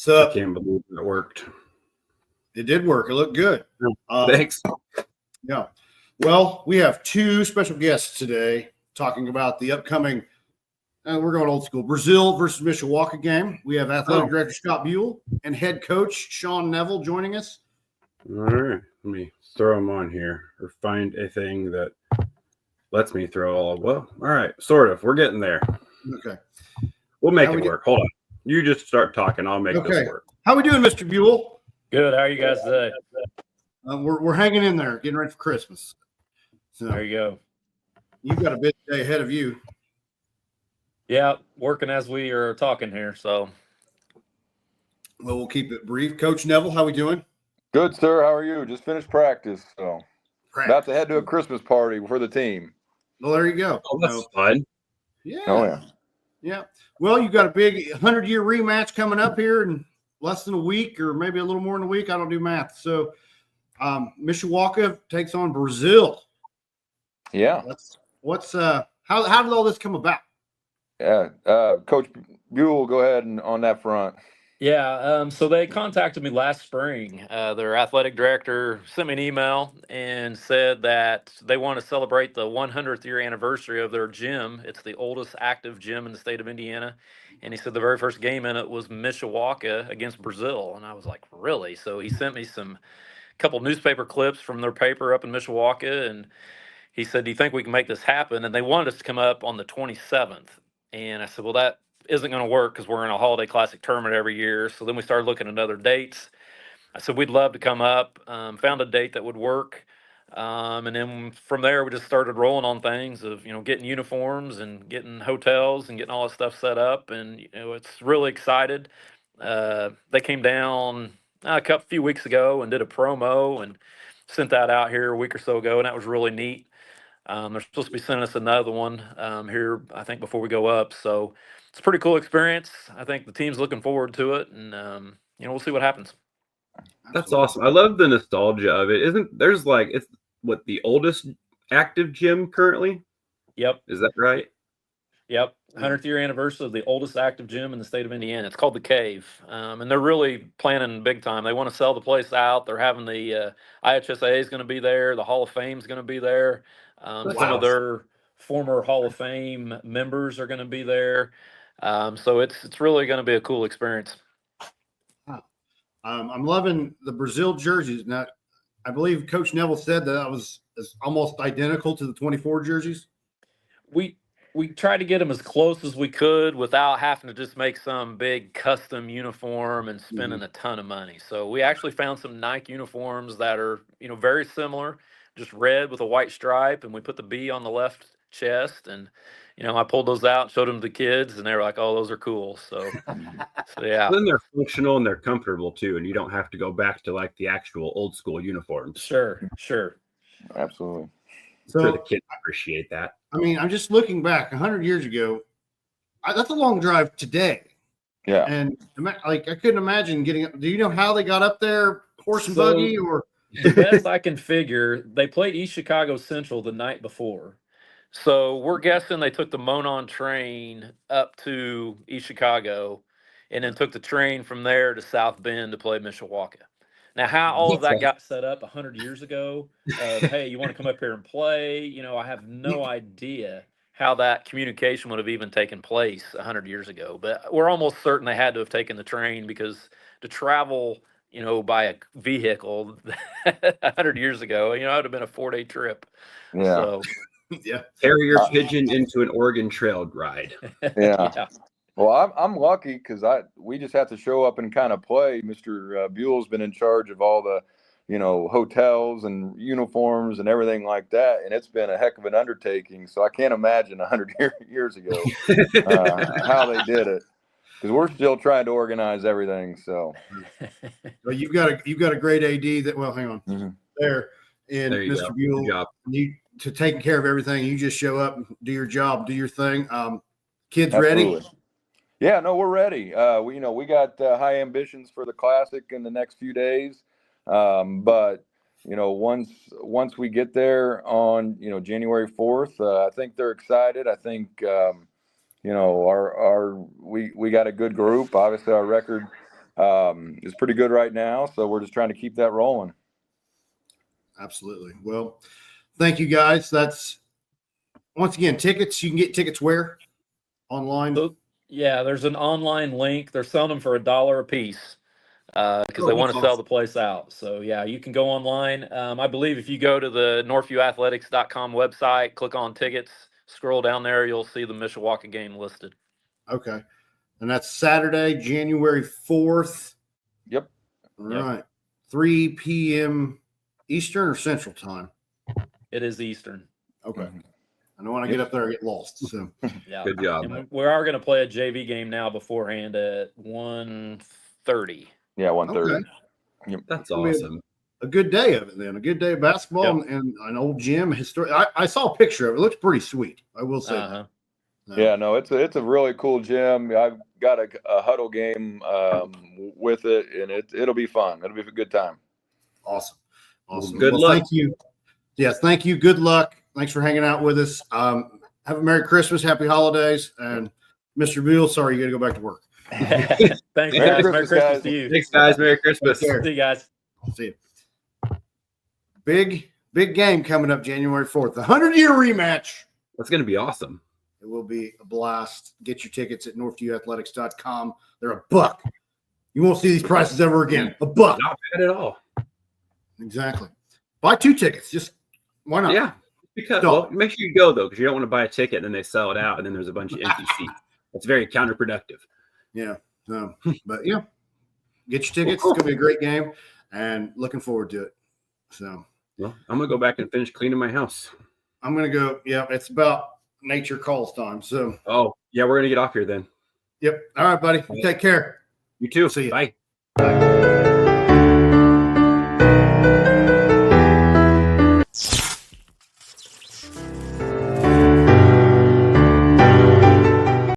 So I can't believe it worked. It did work. It looked good. Thanks. Yeah. Well, we have two special guests today talking about the upcoming, we're going old school, Brazil versus Mishawaka game. We have Athletic Director Scott Buell and Head Coach Shawn Nevill joining us. All right. Let me throw them on here or find a thing that lets me throw all. Well, all right. Sort of. We're getting there. Okay. We'll make it work. Hold on. You just start talking. I'll make this work. How we doing, Mr. Buell? Good. How are you guys today? We're hanging in there, getting ready for Christmas. So there you go. You've got a big day ahead of you. Yeah, working as we are talking here. So, well, we'll keep it brief. Coach Nevill, how we doing? Good, sir. How are you? Just finished practice, so about to head to a Christmas party for the team. Well, there you go. Oh, that's fun. Yeah. Oh, yeah. Yeah. Well, you've got a big 100-year rematch coming up here in less than a week, or maybe a little more than a week. I don't do math. So, Mishawaka takes on Brazil. Yeah. How did all this come about? Yeah. Coach Buell, go ahead and on that front. Yeah. So they contacted me last spring. Their athletic director sent me an email and said that they want to celebrate the 100th year anniversary of their gym. It's the oldest active gym in the state of Indiana. And he said the very first game in it was Mishawaka against Brazil. And I was like, really? So he sent me some couple newspaper clips from their paper up in Mishawaka. And he said, do you think we can make this happen? And they wanted us to come up on the 27th. And I said, well, that isn't going to work because we're in a Holiday Classic tournament every year. So then we started looking at other dates. I said, we'd love to come up, found a date that would work. And then from there, we just started rolling on things of, getting uniforms and getting hotels and getting all that stuff set up. And, it's really excited. They came down a few weeks ago and did a promo and sent that out here a week or so ago. And that was really neat. They're supposed to be sending us another one here, I think, before we go up. So it's a pretty cool experience. I think the team's looking forward to it, and we'll see what happens. That's awesome. I love the nostalgia of it. It's what the oldest active gym currently? Yep. Is that right? Yep. 100th year anniversary of the oldest active gym in the state of Indiana. It's called the Cave, and they're really planning big time. They want to sell the place out. They're having the IHSA is going to be there. The Hall of Fame is going to be there. Some of their former Hall of Fame members are going to be there. So it's really going to be a cool experience. I'm loving the Brazil jerseys. Now, I believe Coach Nevill said that was almost identical to the 24 jerseys. We tried to get them as close as we could without having to just make some big custom uniform and spending a ton of money. So we actually found some Nike uniforms that are, very similar, just red with a white stripe, and we put the B on the left chest. And, I pulled those out and showed them to the kids, and they were like, "Oh, those are cool." So yeah. Then they're functional and they're comfortable too, and you don't have to go back to like the actual old school uniforms. Sure. Absolutely. So sure the kids appreciate that. I mean, I'm just looking back 100 years ago. That's a long drive today. Yeah. And I couldn't imagine getting up. Do you know how they got up there? Horse and buggy or? The best I can figure, they played East Chicago Central the night before. So we're guessing they took the Monon train up to East Chicago and then took the train from there to South Bend to play Mishawaka. Now, how all of that got set up 100 years ago, hey, you want to come up here and play? I have no idea how that communication would have even taken place 100 years ago. But we're almost certain they had to have taken the train because to travel, by a vehicle 100 years ago, it would have been a 4-day trip. Yeah. So, yeah. Carrier pigeon into an Oregon Trail ride. Yeah. Well, I'm lucky because we just have to show up and kind of play. Mr. Buell's been in charge of all the, hotels and uniforms and everything like that, and it's been a heck of an undertaking. So I can't imagine 100 years ago how they did it, because we're still trying to organize everything. So, well, you've got a great AD that. Well, hang on there, and there Mr. Buell, you to taking care of everything. You just show up, do your job, do your thing. Kids absolutely. ready? Yeah, no, we're ready. We got high ambitions for the Classic in the next few days. But once we get there on, January 4th, I think they're excited. I think, we got a good group. Obviously our record is pretty good right now. So we're just trying to keep that rolling. Absolutely. Well, thank you guys. That's once again tickets. You can get tickets where online. So, yeah, there's an online link. They're selling them for $1 a piece because they want to that's sell the place out. So yeah, you can go online. I believe if you go to the northviewathletics.com website, click on tickets, scroll down there, you'll see the Mishawaka game listed. Okay, and that's Saturday, January 4th. Yep. All Yep. right, 3 p.m. Eastern or Central Time. It is Eastern. Okay. I know when I get up there, I get lost. So Yeah. Good job. And we are going to play a JV game now beforehand at 1:30. Yeah, 1:30. Okay. Yep. That's It'll be awesome. a good day of it then. A good day of basketball and an old gym. I saw a picture of it. It looks pretty sweet. I will say Uh-huh. that. Yeah, no, it's a really cool gym. I've got a huddle game with it, and it'll be fun. It'll be a good time. Awesome. Awesome. Good luck. Thank you. Yes, thank you. Good luck. Thanks for hanging out with us. Have a Merry Christmas, Happy Holidays, and Mr. Buell, sorry you got to go back to work. Thanks, Merry guys. Merry Christmas, Christmas guys. to you. Thanks, guys. Merry Christmas. Take care. See you guys. See you. Big game coming up January 4th. The 100-year rematch. That's going to be awesome. It will be a blast. Get your tickets at northviewathletics.com. They're $1. You won't see these prices ever again. $1. Not bad at all. Exactly. Buy 2 tickets. Just why not? Yeah. Because No. well, make sure you go though, because you don't want to buy a ticket and then they sell it out and then there's a bunch of empty seats. That's very counterproductive. Yeah. No. But yeah, get your tickets. It's gonna be a great game, and looking forward to it. So Well, I'm gonna go back and finish cleaning my house. I'm gonna go. Yeah, it's about nature calls time. So Oh, yeah, we're gonna get off here then. yep. All right, buddy. You take care. You too. See ya. Bye. Bye.